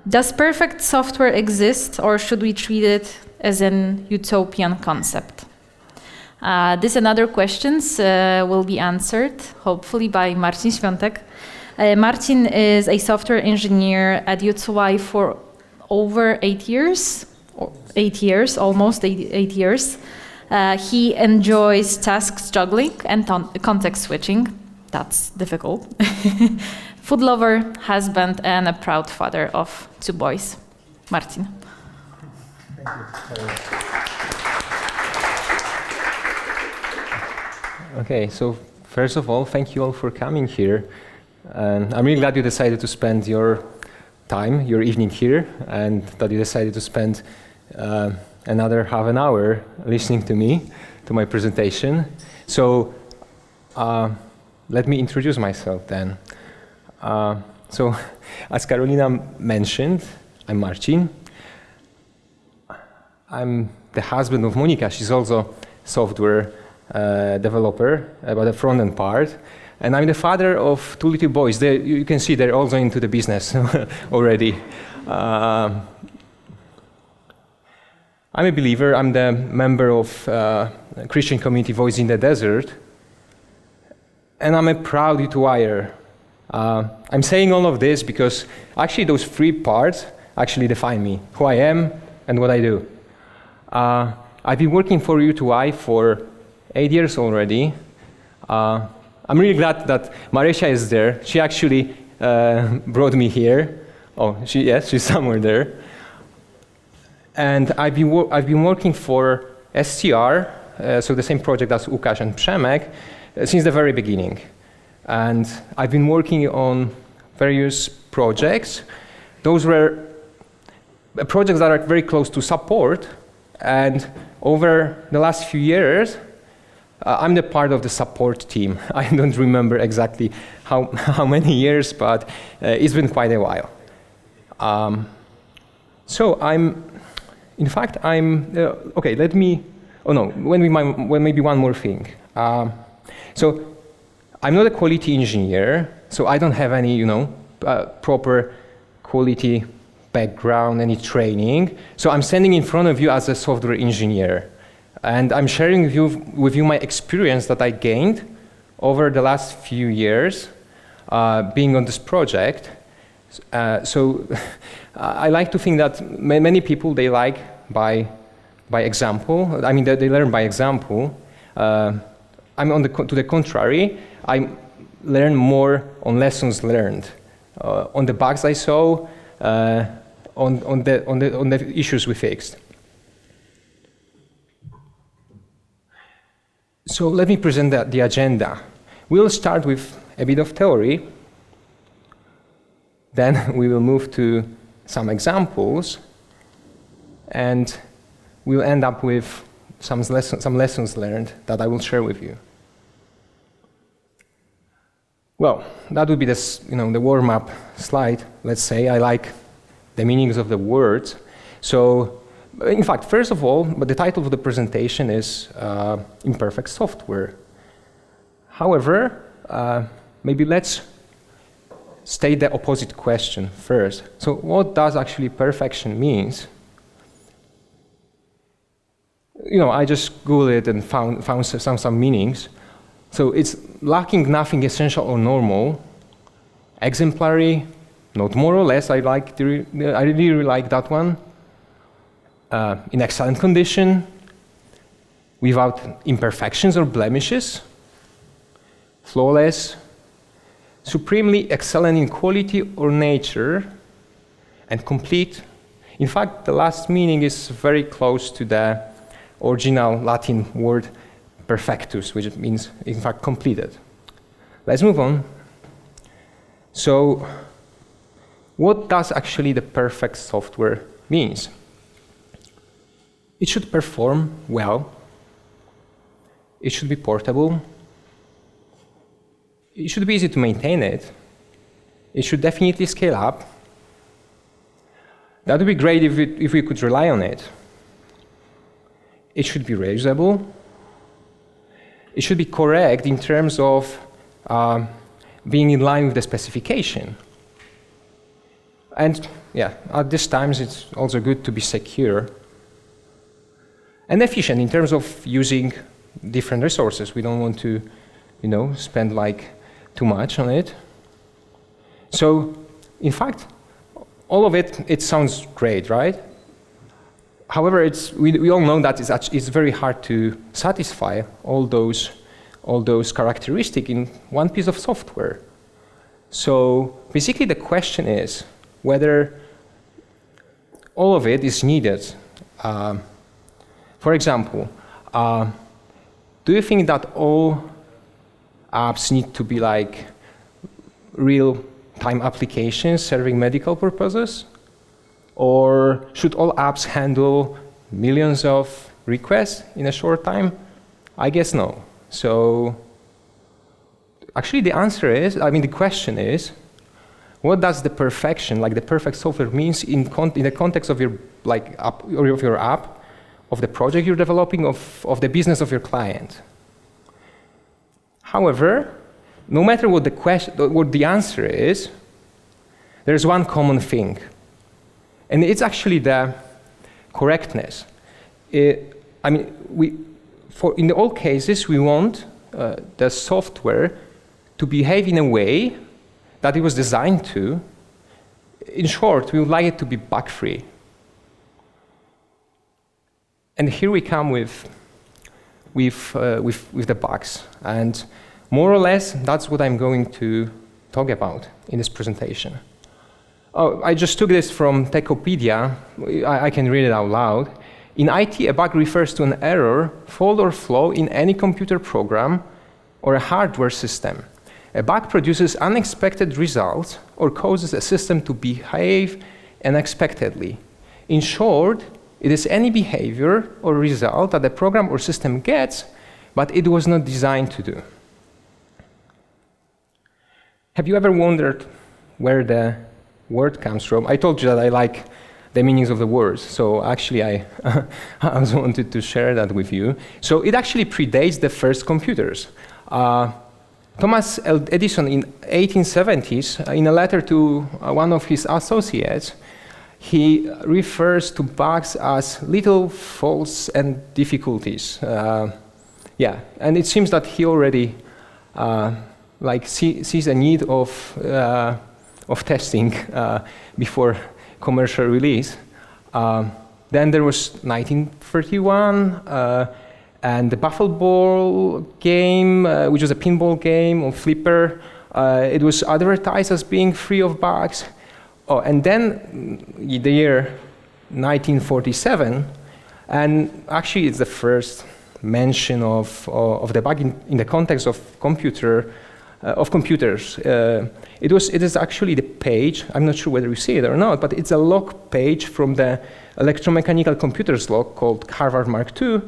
Does perfect software exist, or should we treat it as an utopian concept? This and other questions will be answered, hopefully, by Marcin Świątek. Marcin is a software engineer at UTY for over 8 years, almost 8 years. He enjoys tasks juggling and context switching. That's difficult. Food lover, husband, and a proud father of 2 boys. Marcin. Thank you. Okay, so first of all, thank you all for coming here. And I'm really glad you decided to spend your time, your evening here, and that you decided to spend another half an hour listening to me, to my presentation. So let me introduce myself then. So as Karolina mentioned, I'm Marcin. I'm the husband of Monika. She's also software developer about the front-end part. And I'm the father of 2 little boys. You can see they're also into the business already. I'm a believer. I'm the member of Christian community Voice in the Desert. And I'm a proud UTYer. I'm saying all of this because actually those 3 parts actually define me, who I am and what I do. I've been working for UTY for 8 years already. I'm really glad that Marysia is there. She actually brought me here. Oh, she's somewhere there. And I've been working for STR, so the same project as Łukasz and Przemek, since the very beginning. And I've been working on various projects. Those were projects that are very close to support. And over the last few years, I'm the part of the support team. I don't remember exactly how many years, but it's been quite a while. So okay, maybe one more thing. So I'm not a quality engineer, so I don't have any, proper quality background, any training. So I'm standing in front of you as a software engineer. And I'm sharing with you my experience that I gained over the last few years being on this project. So I like to think that many people, they like by example. I mean, they learn by example. To the contrary, I learn more on lessons learned, on the bugs I saw, on the issues we fixed. So let me present the agenda. We'll start with a bit of theory. Then we will move to some examples. And we'll end up with some lessons learned that I will share with you. Well, that would be the warm-up slide, let's say. I like the meanings of the words. So, in fact, first of all, but the title of the presentation is Imperfect Software. However, maybe let's state the opposite question first. So what does actually perfection means? I just Googled it and found some meanings. So it's lacking nothing essential or normal, exemplary, not more or less. I really like that one. In excellent condition, without imperfections or blemishes, flawless, supremely excellent in quality or nature, and complete. In fact, the last meaning is very close to the original Latin word perfectus, which means, in fact, completed. Let's move on. So, what does actually the perfect software means? It should perform well. It should be portable. It should be easy to maintain it. It should definitely scale up. That would be great if we could rely on it. It should be reusable. It should be correct in terms of being in line with the specification. And yeah, at this times it's also good to be secure and efficient in terms of using different resources. We don't want to, spend like too much on it. So, in fact, all of it sounds great, right? However, we all know that it's very hard to satisfy all those characteristics in one piece of software. So basically the question is whether all of it is needed. For example, do you think that all apps need to be like real-time applications serving medical purposes? Or should all apps handle millions of requests in a short time? I guess no. So actually the answer is, the question is, what does the perfection, like the perfect software means in the context of your app, or of your app, of the project you're developing, of the business of your client? However, no matter what the answer is, there's one common thing. And it's actually the correctness. In all cases, we want the software to behave in a way that it was designed to. In short, we would like it to be bug-free. And here we come with the bugs. And more or less, that's what I'm going to talk about in this presentation. Oh, I just took this from Techopedia. I can read it out loud. In IT, a bug refers to an error, fault, or flaw in any computer program or a hardware system. A bug produces unexpected results or causes a system to behave unexpectedly. In short, it is any behavior or result that the program or system gets, but it was not designed to do. Have you ever wondered where the word comes from? I told you that I like the meanings of the words, so actually I also wanted to share that with you. So it actually predates the first computers. Thomas Edison in 1870s, in a letter to one of his associates, he refers to bugs as little faults and difficulties. And it seems that he already sees a need of testing before commercial release. Then there was 1931, and the Buffalo Ball game, which was a pinball game on Flipper. It was advertised as being free of bugs. Oh, and then the year 1947, and actually it's the first mention of the bug in the context of computers. It is actually the page, I'm not sure whether you see it or not, but it's a log page from the electromechanical computers log called Harvard Mark II,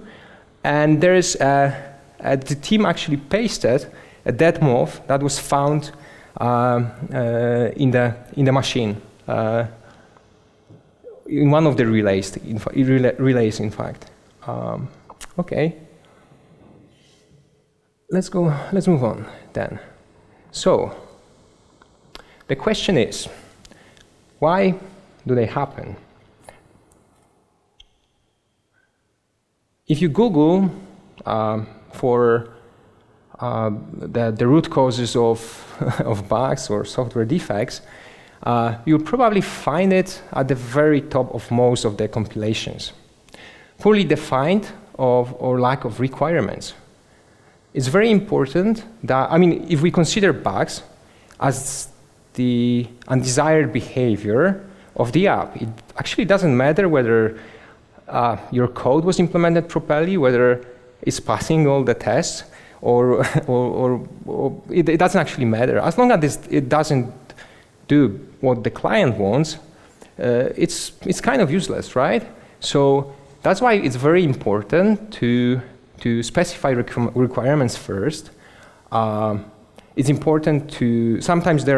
and there is the team actually pasted a dead moth that was found in the machine, in one of the relays, in fact. Okay. Let's move on then. So, the question is, why do they happen? If you Google for the root causes of bugs or software defects, you'll probably find it at the very top of most of the compilations. Poorly defined or lack of requirements. It's very important that, if we consider bugs as the undesired behavior of the app, it actually doesn't matter whether your code was implemented properly, whether it's passing all the tests, or it doesn't actually matter. As long as it doesn't do what the client wants, it's kind of useless, right? So that's why it's very important to specify requirements first. It's important to, sometimes they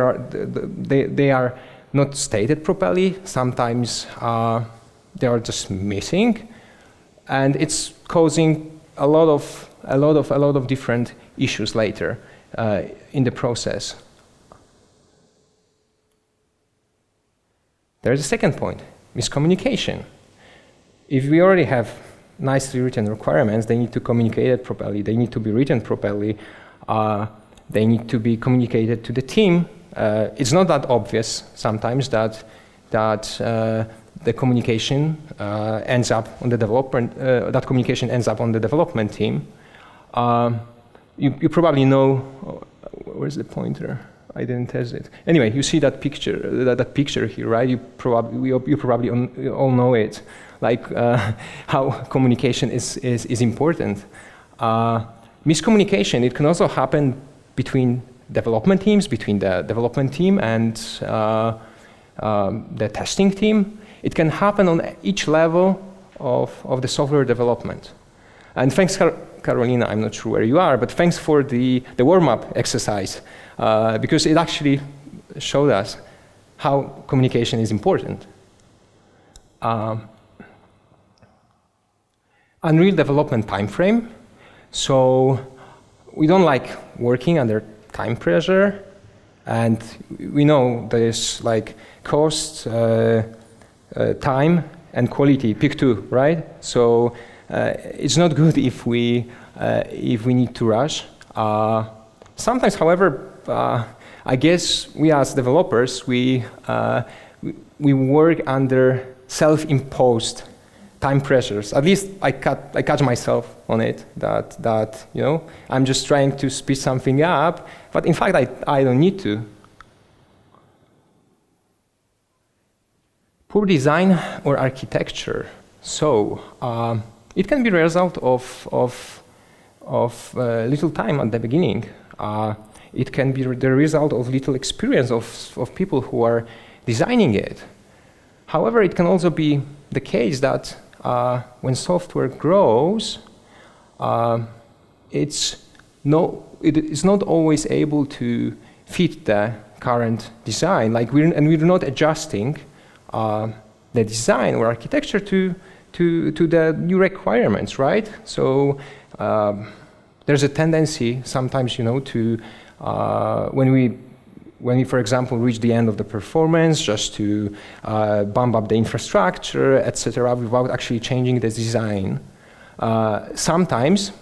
are not stated properly, sometimes they are just missing, and it's causing a lot of different issues later in the process. There's a second point, miscommunication. If we already have nicely written requirements, they need to communicate it properly, they need to be written properly, they need to be communicated to the team. It's not that obvious sometimes that the communication ends up on the development. That communication ends up on the development team. You probably know. Where's the pointer? I didn't test it. Anyway, you see that picture. That picture here, right? You probably all know it. Like how communication is important. Miscommunication. It can also happen between development teams, between the development team and the testing team. It can happen on each level of the software development. And thanks, Carolina, I'm not sure where you are, but thanks for the warm-up exercise, because it actually showed us how communication is important. Unreal development time frame. So we don't like working under time pressure, and we know there's like cost, time, and quality, pick two, right? So it's not good if we need to rush. Sometimes, however, I guess we as developers we work under self-imposed time pressures. At least I catch myself on it that you know I'm just trying to speed something up, but in fact I don't need to. Poor design or architecture. So it can be a result of little time at the beginning. It can be the result of little experience of people who are designing it. However, it can also be the case that when software grows, it is not always able to fit the current design. Like we're not adjusting the design or architecture to the new requirements, right? So there's a tendency sometimes, you know, to when we, for example, reach the end of the performance, just to bump up the infrastructure, etc., without actually changing the design. Sometimes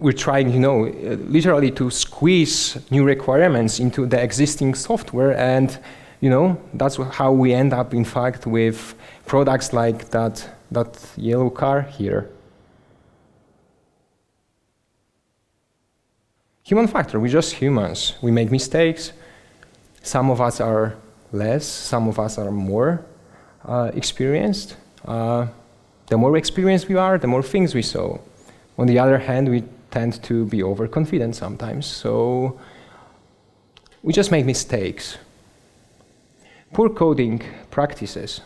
we're trying, you know, literally to squeeze new requirements into the existing software, and you know that's how we end up, in fact, with products like that yellow car here. Human factor, we're just humans. We make mistakes. Some of us are less, some of us are more experienced. The more experienced we are, the more things we saw. On the other hand, we tend to be overconfident sometimes, so we just make mistakes. Poor coding practices.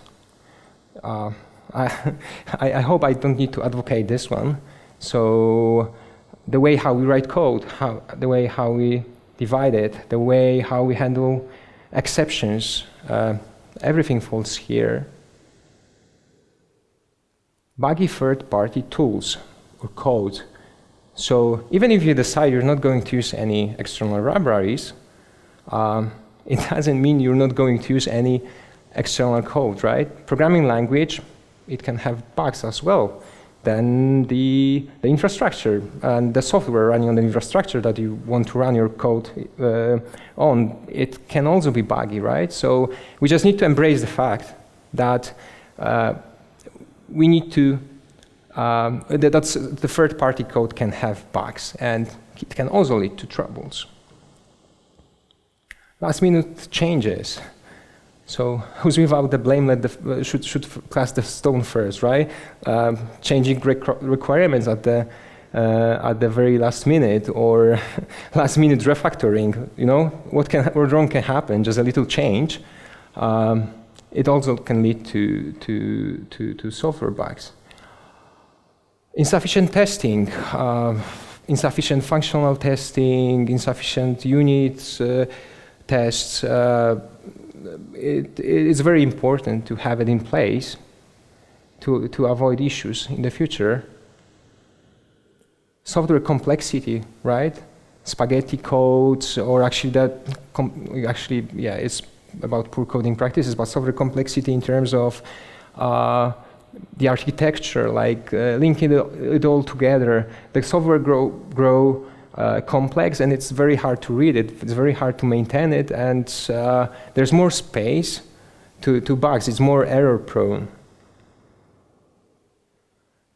I hope I don't need to advocate this one. So the way how we write code, the way how we divide it, the way how we handle exceptions, everything falls here. Buggy third-party tools or code. So even if you decide you're not going to use any external libraries, it doesn't mean you're not going to use any external code, right? Programming language, it can have bugs as well. Then the infrastructure and the software running on the infrastructure that you want to run your code on, it can also be buggy, right? So we just need to embrace the fact that we need to, that's the third-party code can have bugs, and it can also lead to troubles. Last-minute changes. So who's without the blame should cast the stone first, right? Changing requirements at the very last minute, or last-minute refactoring. You know what wrong can happen? Just a little change. It also can lead to software bugs. Insufficient testing, insufficient functional testing, insufficient unit tests. It's very important to have it in place to avoid issues in the future. Software complexity, right? Spaghetti codes, or actually it's about poor coding practices, but software complexity in terms of the architecture, like linking it all together. The software grow complex, and it's very hard to read it. It's very hard to maintain it, and there's more space to bugs. It's more error prone.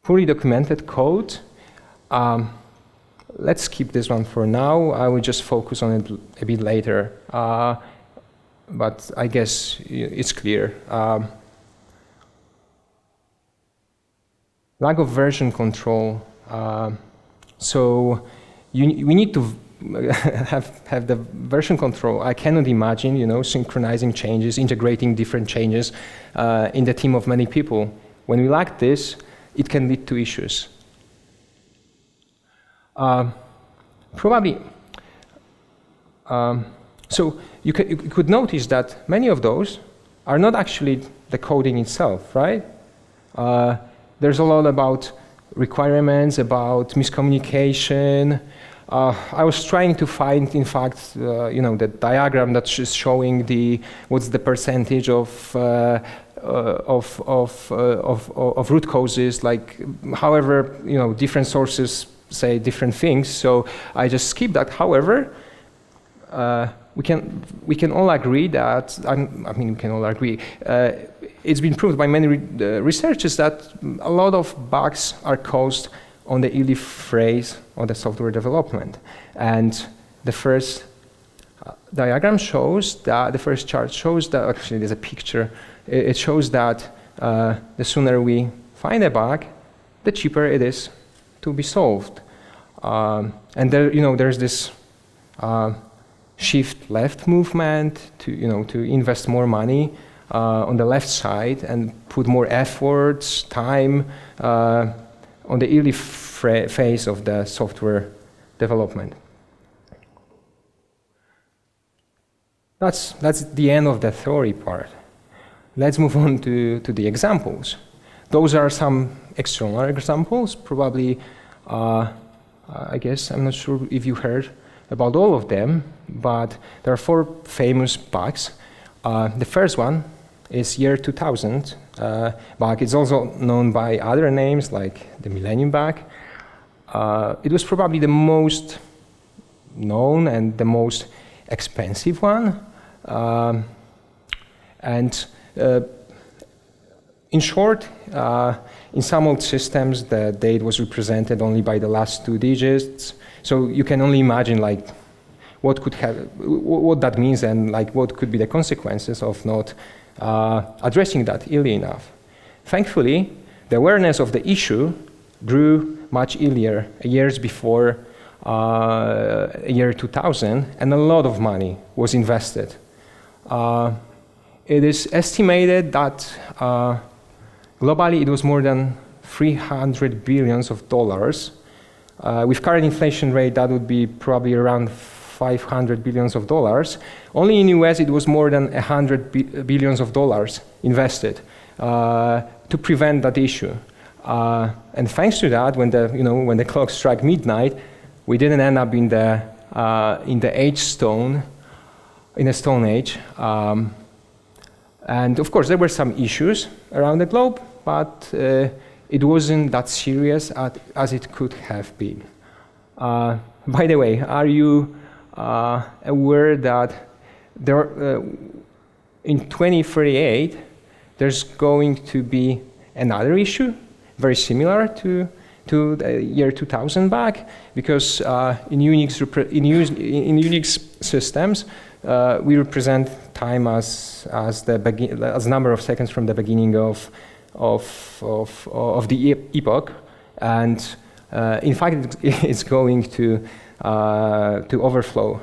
Poorly documented code. Let's skip this one for now. I will just focus on it a bit later. But I guess it's clear. Lack of version control. So we need to have the version control. I cannot imagine, synchronizing changes, integrating different changes in the team of many people. When we lack this, it can lead to issues. Probably. So you could notice that many of those are not actually the coding itself, right? There's a lot about requirements, about miscommunication. I was trying to find, in fact, the diagram that's just showing what's the percentage of root causes. Like, however, different sources say different things. So I just skip that. However, we can all agree that we can all agree. It's been proved by many researchers that a lot of bugs are caused on the early phase of the software development. And the first diagram shows that, the first chart shows that, actually there's a picture, it shows that the sooner we find a bug, the cheaper it is to be solved. And there's this shift left movement to invest more money on the left side and put more efforts, time on the early phase of the software development. That's the end of the theory part. Let's move on to the examples. Those are some external examples. Probably, I guess, I'm not sure if you heard about all of them, but there are 4 famous bugs. The first one is year 2000 bug. It's also known by other names like the Millennium bug. It was probably the most known and the most expensive one. In short, in some old systems, the date was represented only by the last 2 digits. So you can only imagine what that means and what could be the consequences of not addressing that early enough. Thankfully, the awareness of the issue grew much earlier, years before year 2000, and a lot of money was invested. It is estimated that globally it was more than $300 billion. With current inflation rate, that would be probably around $500 billion. Only in US, it was more than $100 billion invested to prevent that issue. And thanks to that, when the clock struck midnight, we didn't end up in the Stone Age. And of course, there were some issues around the globe, but it wasn't that serious as it could have been. By the way, are you aware that in 2038, there's going to be another issue, very similar to the year 2000 bug, because in Unix systems, we represent time as number of seconds from the beginning of the epoch, and in fact, it's going to overflow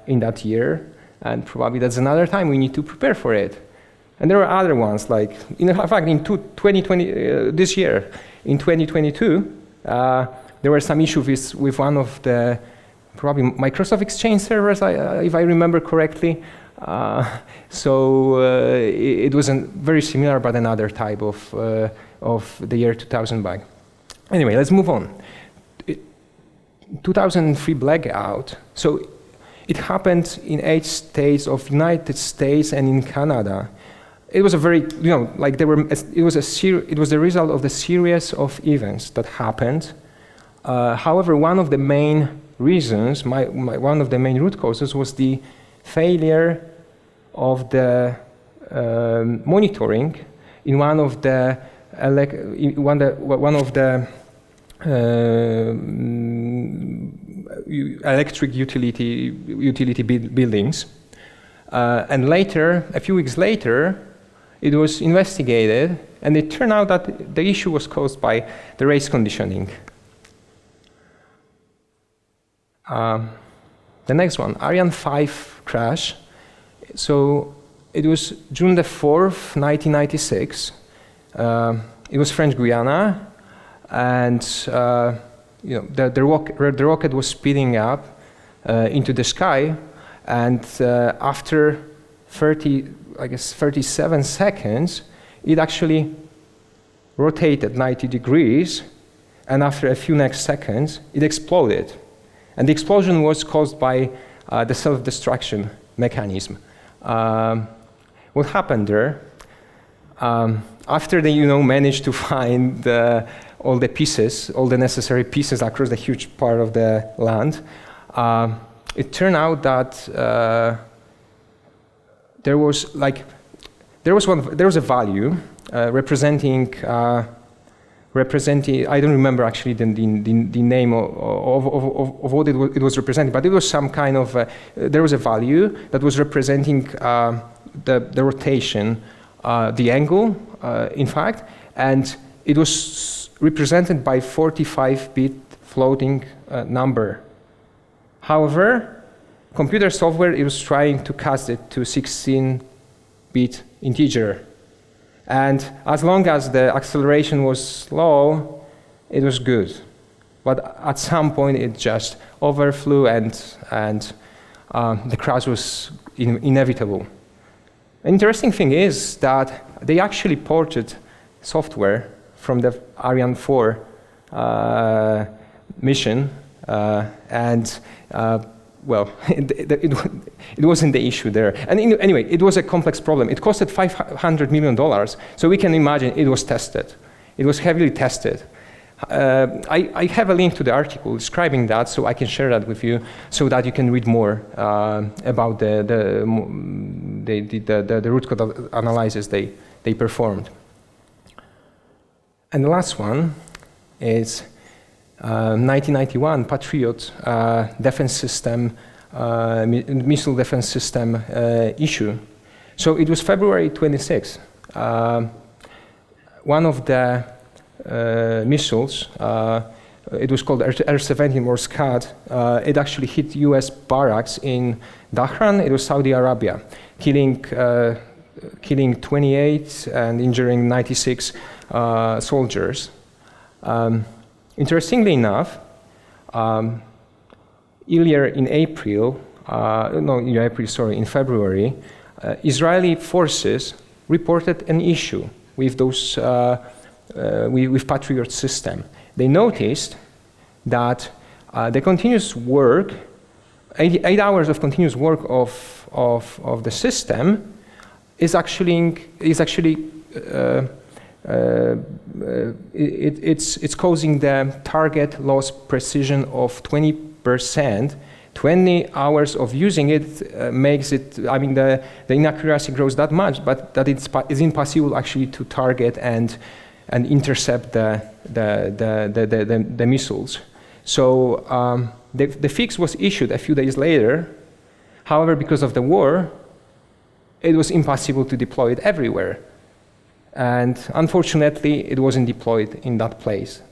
in that year, and probably that's another time we need to prepare for it. And there are other ones, like in fact, in 2020, this year, in 2022, there were some issues with one of the probably Microsoft Exchange servers, if I remember correctly. It wasn't very similar, but another type of the year 2000 bug. Anyway, let's move on. 2003 blackout. So it happened in 8 states of United States and in Canada. It was a very, like there were, it was the result of the series of events that happened. However, one of the main reasons, one of the main root causes was the failure of the monitoring in one of the electric utility buildings, and later, a few weeks later, it was investigated, and it turned out that the issue was caused by the race conditioning. The next one, Ariane 5 crash. So it was June the 4th, 1996. It was French Guiana, and the rocket was speeding up into the sky, and after 37 seconds, it actually rotated 90 degrees, and after a few next seconds, it exploded. And the explosion was caused by the self-destruction mechanism. What happened there? After they, managed to find all the pieces, all the necessary pieces across the huge part of the land, it turned out that there was a value representing. I don't remember actually the name of what it was representing, but it was some kind of there was a value that was representing the rotation, the angle, in fact, and it was represented by 45-bit floating number. However, computer software, it was trying to cast it to 16-bit integer. And as long as the acceleration was slow, it was good. But at some point, it just overflew, and the crash was inevitable. An interesting thing is that they actually ported software from the Ariane 4 mission, it wasn't the issue there. And anyway, it was a complex problem. It costed $500 million, so we can imagine it was tested. It was heavily tested. I have a link to the article describing that, so I can share that with you, so that you can read more about the root cause analysis they performed. And the last one is 1991 Patriot defense system, missile defense system issue. So it was February 26. One of the missiles, it was called R-17 or SCAD, it actually hit US barracks in Dhahran, it was Saudi Arabia, killing 28 and injuring 96 soldiers. Interestingly enough, earlier in February, Israeli forces reported an issue with those with Patriot system. They noticed that the continuous work, 8 hours of continuous work of the system, is actually it's causing the target loss precision of 20%. 20 hours of using it makes it, the inaccuracy grows that much, but that it's impossible actually to target and intercept the missiles. So the fix was issued a few days later. However, because of the war, it was impossible to deploy it everywhere. And unfortunately, it wasn't deployed in that place.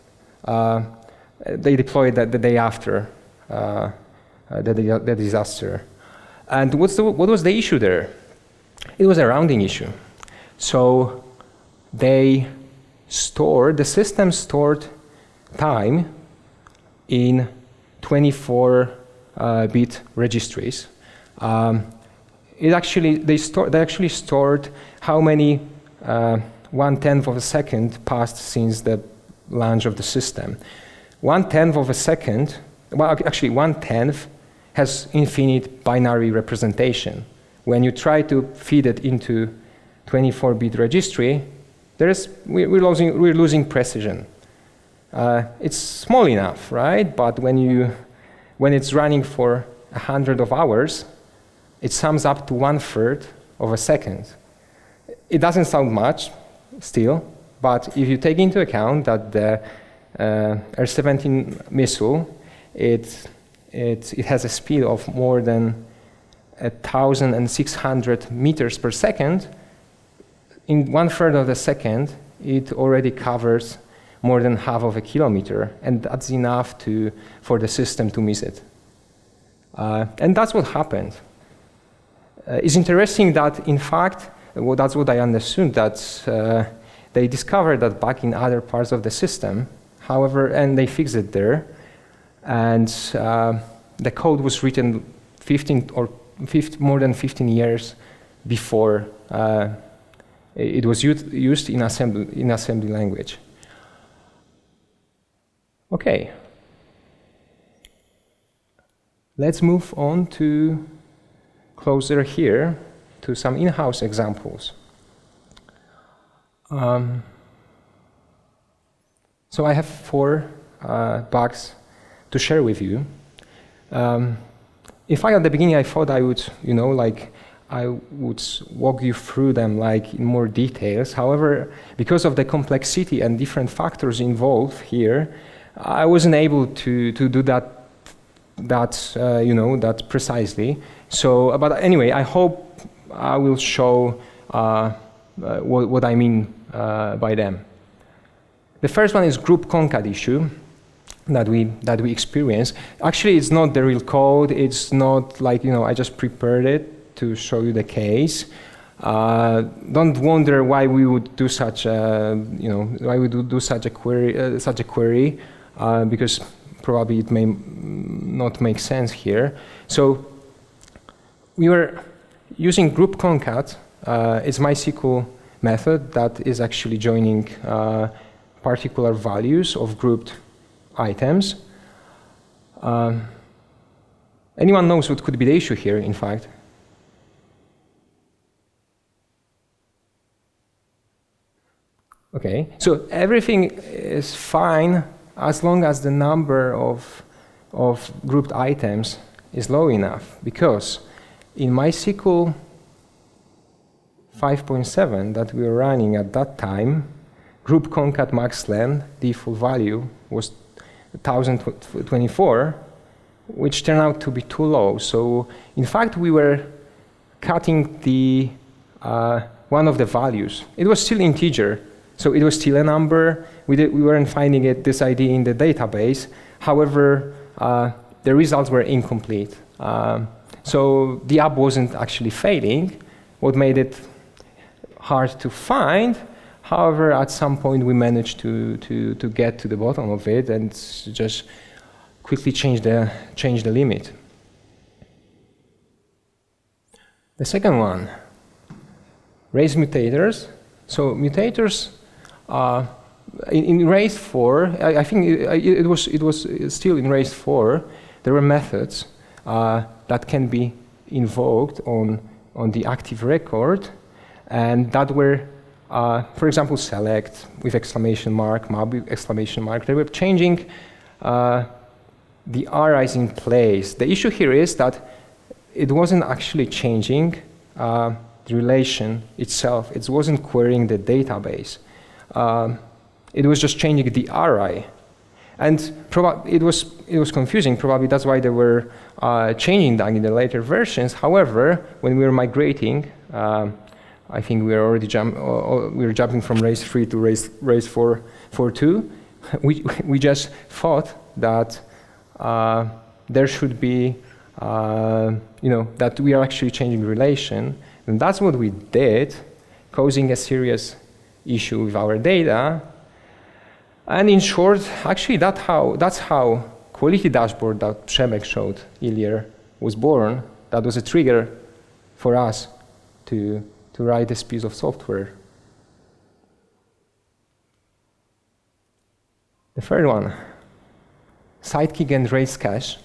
They deployed that the day after the disaster. And what was the issue there? It was a rounding issue. So the system stored time in 24-bit registries. They actually stored how many 1/10 of a second passed since the launch of the system. 1/10 of a second, well, actually 1/10 has infinite binary representation. When you try to feed it into 24-bit registry, we're losing precision. It's small enough, right? But when it's running for 100 of hours, it sums up to 1/3 of a second. It doesn't sound much still, but if you take into account that the R-17 missile, it has a speed of more than 1,600 meters per second, in 1/3 of a second, it already covers more than half of a kilometer, and that's enough for the system to miss it. And that's what happened. It's interesting that, in fact, that's what I understood, that they discovered that back in other parts of the system, however, and they fixed it there, and the code was written more than 15 years before it was used in assembly language. Okay. Let's move on to closer here to some in-house examples. So I have 4 bugs to share with you. In fact, at the beginning, I thought I would, I would walk you through them in more details. However, because of the complexity and different factors involved here, I wasn't able to do that precisely. So, but anyway, I hope I will show what I mean by them. The first one is group concat issue that we experience. Actually, it's not the real code. It's not I just prepared it to show you the case. Don't wonder why we would do such a query, because probably it may not make sense here. So we were using group concat. It's MySQL method that is actually joining particular values of grouped items. Anyone knows what could be the issue here, in fact? Okay, so everything is fine as long as the number of grouped items is low enough, because in MySQL 5.7 that we were running at that time, group concat max length default value was 1024, which turned out to be too low. So in fact, we were cutting the one of the values. It was still integer, so it was still a number. We weren't finding this ID in the database. However, the results were incomplete. So the app wasn't actually failing. What made it hard to find? However, at some point we managed to get to the bottom of it and just quickly change the limit. The second one, raise mutators. So mutators in raised 4, I think it was still in raised 4. There were methods that can be invoked on the active record, and that were, for example, select with exclamation mark, map with exclamation mark. They were changing the RIs in place. The issue here is that it wasn't actually changing the relation itself. It wasn't querying the database. It was just changing the RI. And it was confusing. Probably that's why they were changing that in the later versions. However, when we were migrating, I think we were already jumping from raise 3 to raise 4.2. We just thought that there should be, that we are actually changing relation, and that's what we did, causing a serious issue with our data. And in short, actually, that's how quality dashboard that Przemek showed earlier was born. That was a trigger for us to write this piece of software. The third one, Sidekick and raise cache.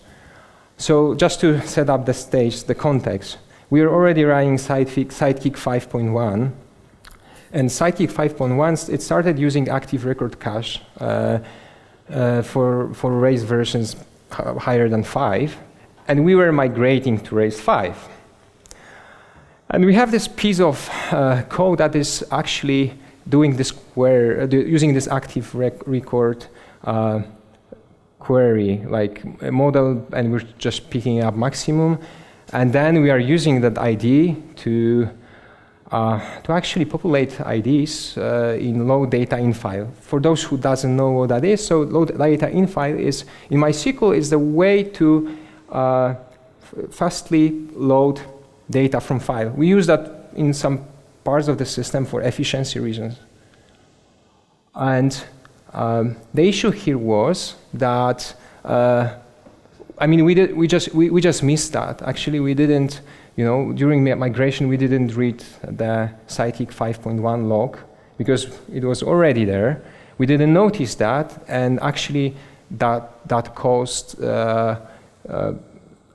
So just to set up the stage, the context, we are already running Sidekick 5.1. And Sidekick 5.1, it started using active record cache for raised versions higher than 5. And we were migrating to raised 5. And we have this piece of code that is actually doing this using this active record query, like a model, and we're just picking up maximum. And then we are using that ID to actually populate IDs in load data in file. For those who doesn't know what that is, so load data in file is, in MySQL, is the way to fastly load data from file. We use that in some parts of the system for efficiency reasons. And the issue here was that we just missed that. Actually, we didn't, during migration, we didn't read the Sidekick 5.1 log because it was already there. We didn't notice that, and actually that caused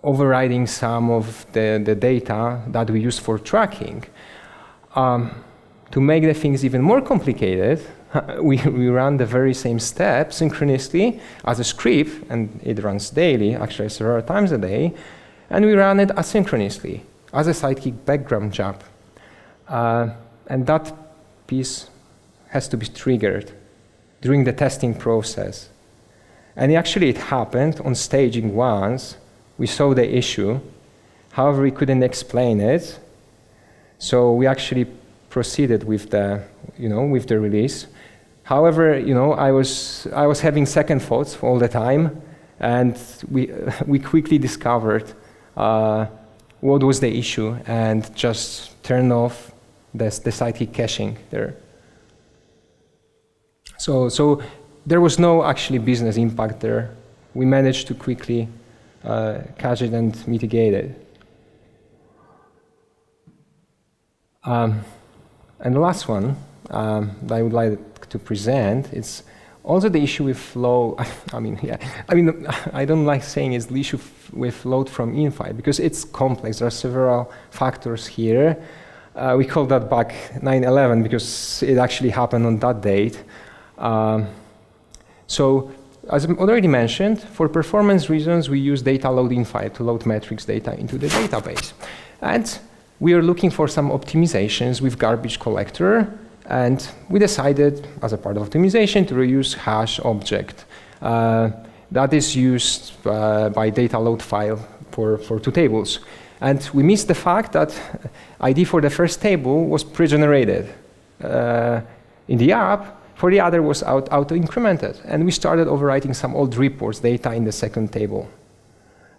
overriding some of the data that we use for tracking. To make the things even more complicated, we run the very same step synchronously as a script, and it runs daily, actually several times a day, and we run it asynchronously as a Sidekick background job. And that piece has to be triggered during the testing process. And actually it happened on staging once. We saw the issue. However, we couldn't explain it. So we actually proceeded with the release. However, I was having second thoughts all the time, and we quickly discovered what was the issue and just turned off the Sidekick caching there. So there was no actually business impact there. We managed to quickly cache it and mitigate it. And the last one that I would like to present is also the issue with flow. I don't like saying it's the issue with load from infile because it's complex. There are several factors here. We call that bug 911 because it actually happened on that date. So, as I already mentioned, for performance reasons, we use data load infile to load metrics data into the database. And we are looking for some optimizations with garbage collector, and we decided, as a part of optimization, to reuse hash object. That is used by data load file for two tables. And we missed the fact that ID for the first table was pre-generated in the app. For the other was auto-incremented. And we started overwriting some old reports data in the second table.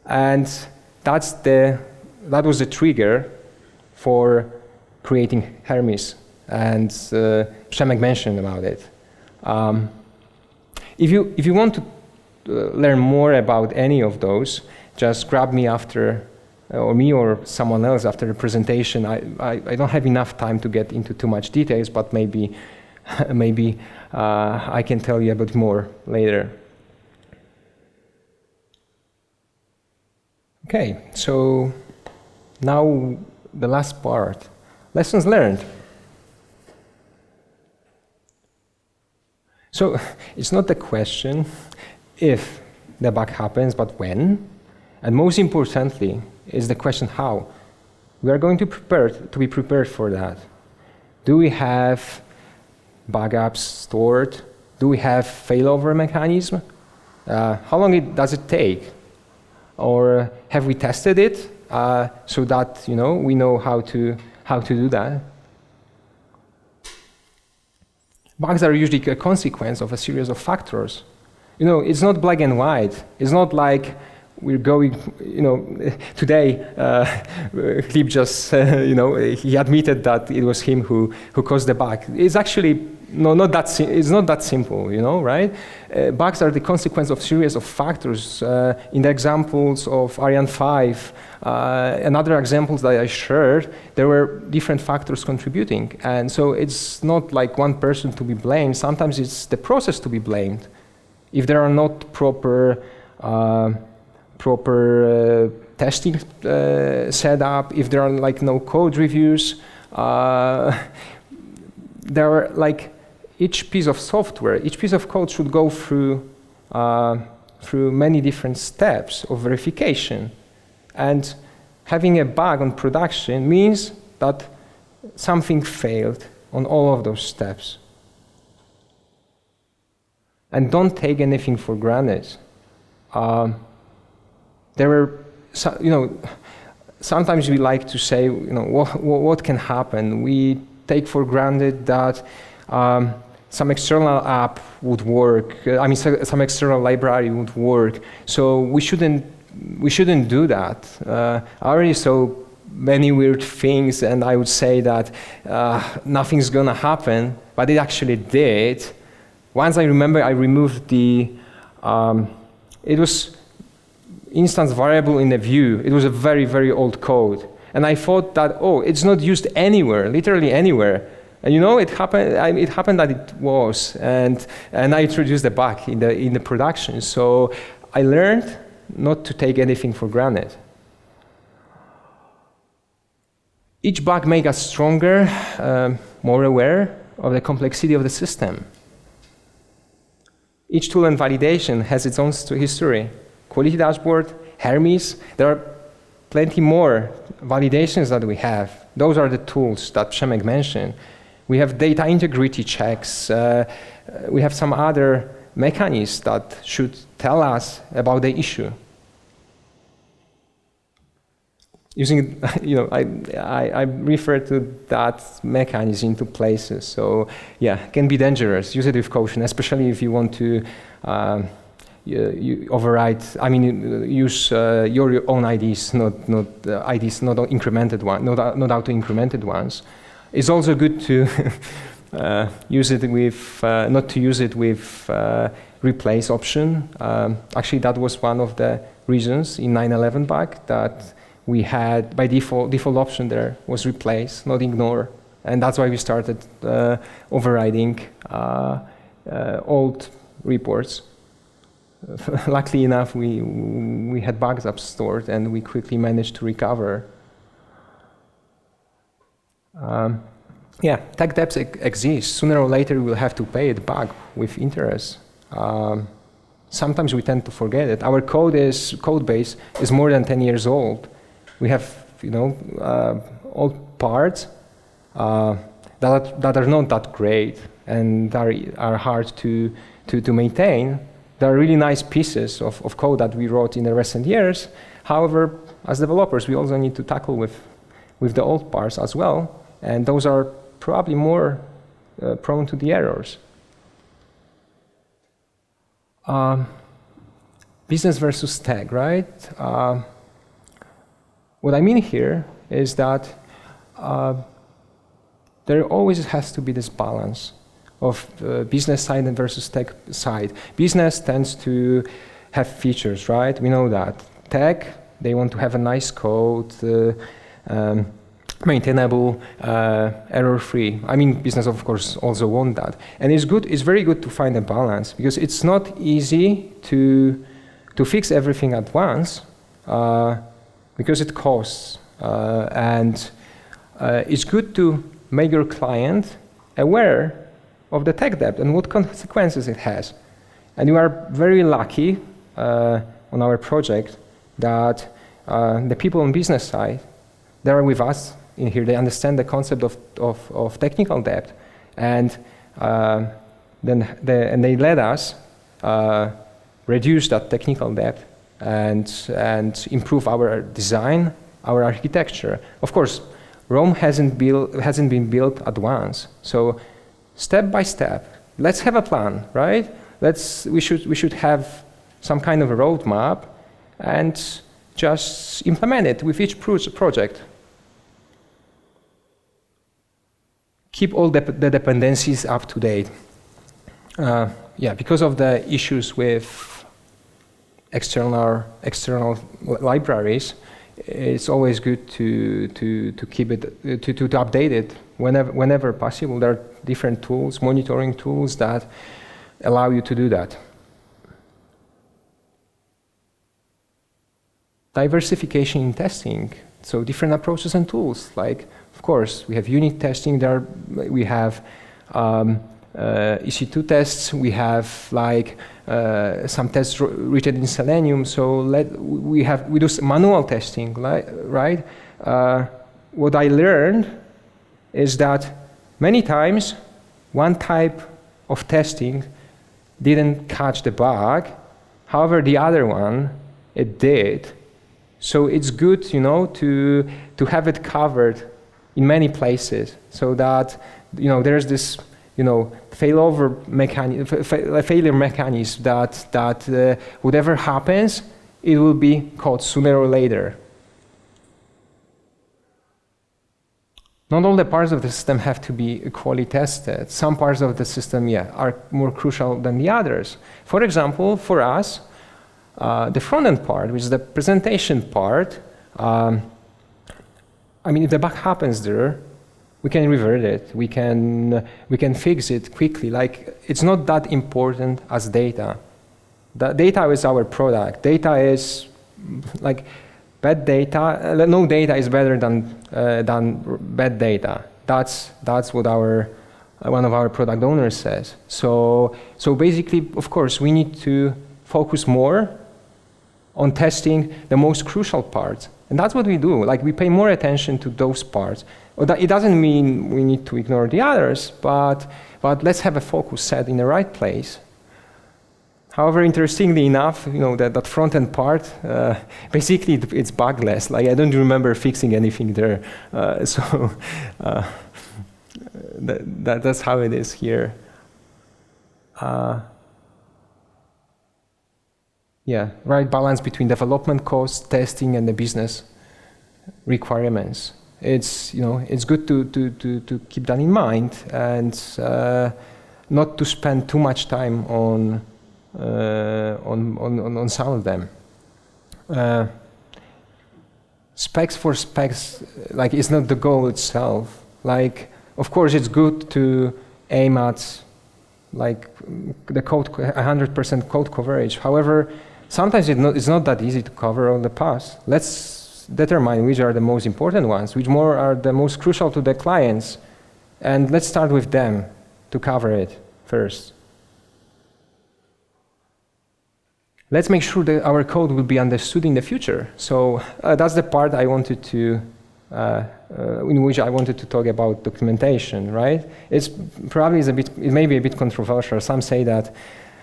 And that was the trigger for creating Hermes. And Przemek mentioned about it. If you want to learn more about any of those, just grab me after, or me or someone else after the presentation. I don't have enough time to get into too much details, but maybe I can tell you a bit more later. Okay, so now the last part, lessons learned. So it's not the question if the bug happens, but when. And most importantly, is the question how. We are going to be prepared for that. Do we have backups stored? Do we have failover mechanism? How long does it take? Or have we tested it so that we know how to do that? Bugs are usually a consequence of a series of factors. It's not black and white. It's not like we're going, today, Clip just, he admitted that it was him who caused the bug. It's actually it's not that simple, right? Bugs are the consequence of series of factors. In the examples of Ariane 5 and other examples that I shared, there were different factors contributing. And so it's not like one person to be blamed. Sometimes it's the process to be blamed. If there are not proper proper testing setup, if there are like no code reviews. There are like each piece of software, each piece of code should go through many different steps of verification. And having a bug on production means that something failed on all of those steps. And don't take anything for granted. There were, sometimes we like to say, what can happen? We take for granted that some external app would work. Some external library would work. So we shouldn't do that. I already saw many weird things, and I would say that nothing's gonna happen, but it actually did. Once I remember, I removed the. It was instance variable in a view. It was a very, very old code. And I thought that, it's not used anywhere, literally anywhere. And it happened. It happened that it was, and I introduced the bug in the production. So I learned not to take anything for granted. Each bug makes us stronger, more aware of the complexity of the system. Each tool and validation has its own history. Quality dashboard, Hermes, there are plenty more validations that we have. Those are the tools that Przemek mentioned. We have data integrity checks. We have some other mechanisms that should tell us about the issue. Using, I refer to that mechanism into places. So yeah, it can be dangerous. Use it with caution, especially if you want to you override. Use your own IDs, not IDs, not incremented one, not auto-incremented ones. It's also good to use it with not to use it with replace option. Actually, that was one of the reasons in 9/11 bug that we had by default option there was replace, not ignore, and that's why we started overriding old reports. Luckily enough, we had bugs up stored, and we quickly managed to recover. Tech debts exist. Sooner or later, we'll have to pay it back with interest. Sometimes we tend to forget it. Our code base is more than 10 years old. We have, old parts that are not that great and are hard to maintain. There are really nice pieces of code that we wrote in the recent years. However, as developers, we also need to tackle with the old parts as well, and those are probably more prone to the errors. Business versus tech, right? What I mean here is that there always has to be this balance of business side and versus tech side. Business tends to have features, right? We know that. Tech, they want to have a nice code, maintainable, error-free. Business, of course, also want that. And it's very good to find a balance, because it's not easy to fix everything at once, because it costs. And it's good to make your client aware of the tech debt and what consequences it has. And we are very lucky on our project that the people on business side, they are with us in here. They understand the concept of technical debt, and they let us reduce that technical debt and improve our design, our architecture. Of course, Rome hasn't been built at once. So step by step, let's have a plan, right? We should have some kind of a roadmap and just implement it with each project. Keep all the dependencies up to date. Because of the issues with external libraries, it's always good to keep it to update it whenever possible. There are different tools, monitoring tools that allow you to do that. diversification in testing. So different approaches and tools. Like, of course, we have unit testing. We have EC2 tests. We have like some tests written in Selenium. So we do manual testing, right? What I learned is that many times one type of testing didn't catch the bug. However, the other one, it did. So it's good, to have it covered in many places, so that there's this failure mechanism that whatever happens, it will be caught sooner or later. Not all the parts of the system have to be equally tested. Some parts of the system, are more crucial than the others. For example, for us, the front-end part, which is the presentation part, if the bug happens there, we can revert it. We can fix it quickly. Like, it's not that important as data. The data is our product. Data is like bad data. No data is better than bad data. That's what one of our product owners says. So basically, of course, we need to focus more on testing the most crucial parts. And that's what we do. Like, we pay more attention to those parts. It doesn't mean we need to ignore the others, but let's have a focus set in the right place. However, interestingly enough, that front-end part, basically it's bugless. Like, I don't remember fixing anything there. That's how it is here. Right balance between development costs, testing, and the business requirements. It's good to keep that in mind and not to spend too much time on some of them. Specs for specs, like, it's not the goal itself. Like, of course, it's good to aim at like the code 100% code coverage. However, sometimes it's not that easy to cover all the paths. Let's determine which are the most important ones, which more are the most crucial to the clients, and let's start with them to cover it first. Let's make sure that our code will be understood in the future. So that's the part I wanted to, in which I wanted to talk about documentation, right? It may be a bit controversial. Some say that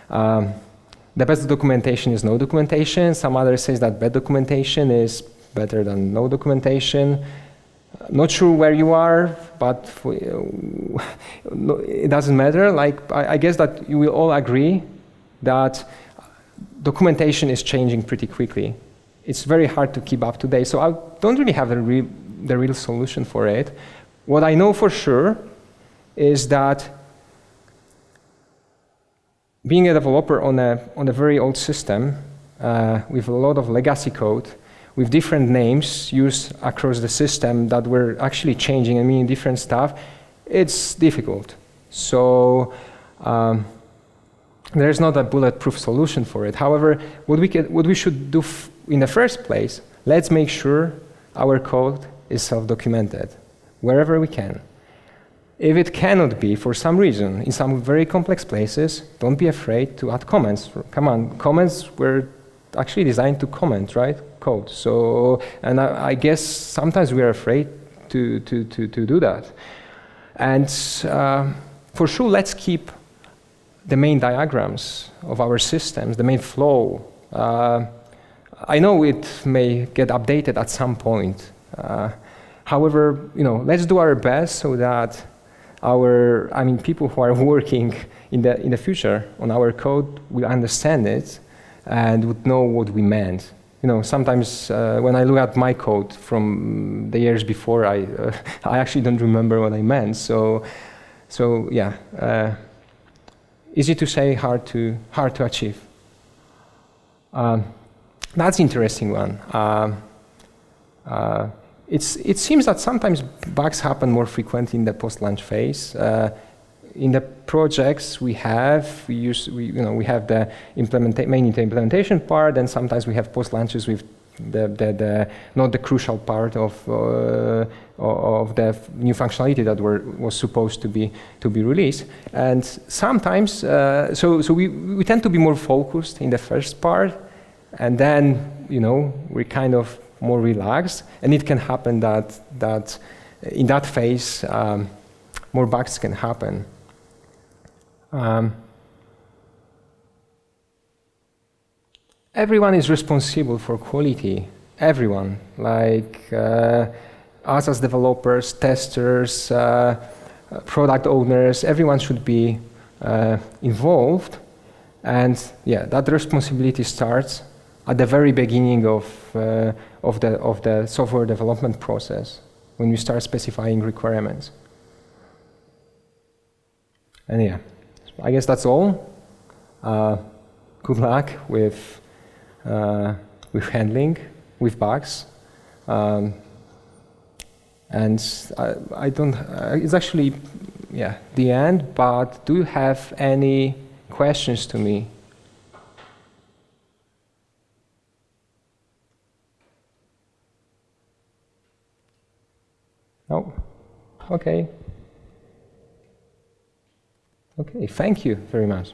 the best documentation is no documentation. Some others say that bad documentation is better than no documentation. Not sure where you are, but it doesn't matter. Like, I guess that you will all agree that documentation is changing pretty quickly. It's very hard to keep up to date. So I don't really have the real solution for it. What I know for sure is that being a developer on a very old system with a lot of legacy code, with different names used across the system that were actually changing and meaning different stuff, it's difficult. So there's not a bulletproof solution for it. However, what we should do in the first place, let's make sure our code is self-documented wherever we can. If it cannot be, for some reason, in some very complex places, don't be afraid to add comments. Come on, comments were actually designed to comment, right? Code. So, and I guess sometimes we are afraid to do that. And for sure, let's keep the main diagrams of our systems, the main flow. I know it may get updated at some point. However, let's do our best so that people who are working in the future on our code will understand it and would know what we meant. Sometimes when I look at my code from the years before, I actually don't remember what I meant. So yeah, easy to say, hard to achieve. That's an interesting one. It seems that sometimes bugs happen more frequently in the post-launch phase. In the projects we have the main implementation part, and sometimes we have post-launches with not the crucial part of the new functionality that was supposed to be released. And sometimes, so we tend to be more focused in the first part, and then we're kind of more relaxed, and it can happen that in that phase more bugs can happen. Everyone is responsible for quality. Everyone, like us as developers, testers, product owners, everyone should be involved. And yeah, that responsibility starts at the very beginning of the software development process, when we start specifying requirements. And yeah, I guess that's all. Good luck with handling with bugs. And I don't, it's actually, yeah, the end, but do you have any questions to me? No? Okay. Okay, thank you very much.